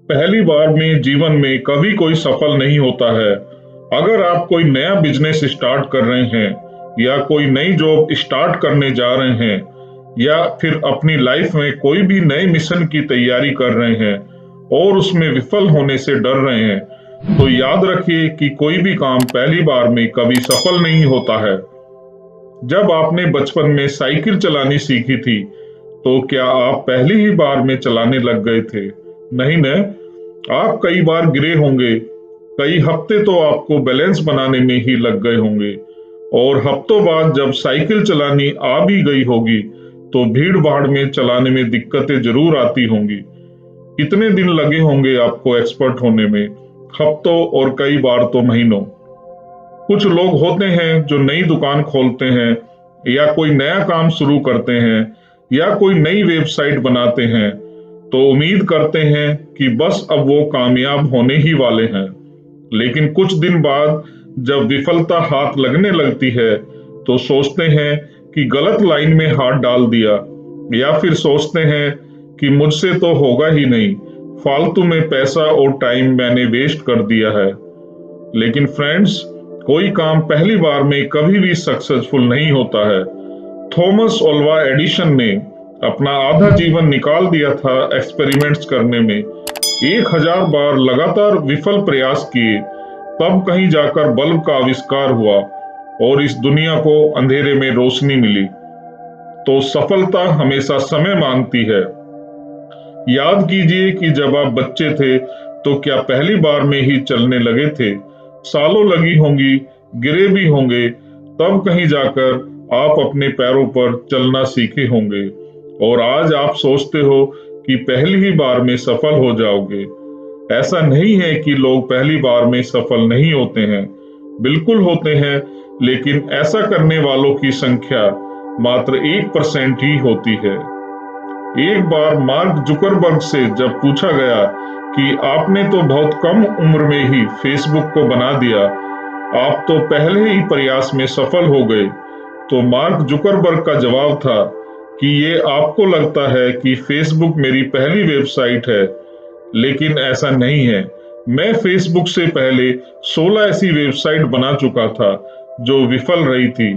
पहली बार में जीवन में कभी कोई सफल नहीं होता है। अगर आप कोई नया बिजनेस स्टार्ट कर रहे हैं या कोई नई जॉब स्टार्ट करने जा रहे हैं या फिर अपनी लाइफ में कोई भी नए मिशन की तैयारी कर रहे हैं और उसमें विफल होने से डर रहे हैं, तो याद रखिए कि कोई भी काम पहली बार में कभी सफल नहीं होता है। जब आपने बचपन में साइकिल चलानी सीखी थी, तो क्या आप पहली ही बार में चलाने लग गए थे? नहीं न, आप कई बार गिरे होंगे। कई हफ्ते तो आपको बैलेंस बनाने में ही लग गए होंगे और हफ्तों बाद जब साइकिल चलानी आ भी गई होगी, तो भीड़ भाड़ में चलाने में दिक्कतें जरूर आती होंगी। कितने दिन लगे होंगे आपको एक्सपर्ट होने में? हफ्तों और कई बार तो महीनों। कुछ लोग होते हैं जो नई दुकान खोलते हैं या कोई नया काम शुरू करते हैं या कोई नई वेबसाइट बनाते हैं, तो उम्मीद करते हैं कि बस अब वो कामयाब होने ही वाले हैं। लेकिन कुछ दिन बाद जब विफलता हाथ लगने लगती है, तो सोचते हैं कि गलत लाइन में हाथ डाल दिया, या फिर सोचते हैं कि मुझसे तो होगा ही नहीं, फालतू में पैसा और टाइम मैंने वेस्ट कर दिया है। लेकिन फ्रेंड्स, कोई काम पहली बार में कभी भी सक्सेसफुल नहीं होता है। थॉमस अल्वा एडिसन ने अपना आधा जीवन निकाल दिया था एक्सपेरिमेंट्स करने में। 1000 बार लगातार विफल प्रयास किए, तब कहीं जाकर बल्ब का आविष्कार हुआ और इस दुनिया को अंधेरे में रोशनी मिली। तो सफलता हमेशा समय मांगती है। याद कीजिए कि जब आप बच्चे थे, तो क्या पहली बार में ही चलने लगे थे? सालों लगी होंगी, गिरे भी होंगे, तब कहीं जाकर आप अपने पैरों पर चलना सीखे होंगे और आज आप सोचते हो कि पहली ही बार में सफल हो जाओगे। ऐसा नहीं है कि लोग पहली बार में सफल नहीं होते हैं, बिल्कुल होते हैं, लेकिन ऐसा करने वालों की संख्या मात्र 1% ही होती है। एक बार मार्क जुकरबर्ग से जब पूछा गया कि आपने तो बहुत कम उम्र में ही फेसबुक को बना दिया, आप तो पहले ही प्रयास में सफल हो गए, तो मार्क जुकरबर्ग का जवाब था कि ये आपको लगता है कि फेसबुक मेरी पहली वेबसाइट है, लेकिन ऐसा नहीं है। मैं फेसबुक से पहले 16 ऐसी वेबसाइट बना चुका था जो विफल रही थी।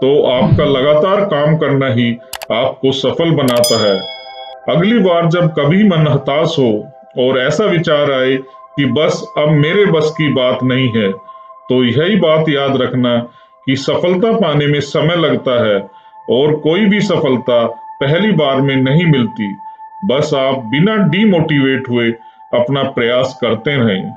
तो आपका लगातार काम करना ही आपको सफल बनाता है। अगली बार जब कभी मन हताश हो और ऐसा विचार आए कि बस अब मेरे बस की बात नहीं है, तो यही बात याद रखना कि सफलता पाने में समय लगता है और कोई भी सफलता पहली बार में नहीं मिलती। बस आप बिना डीमोटिवेट हुए अपना प्रयास करते रहें।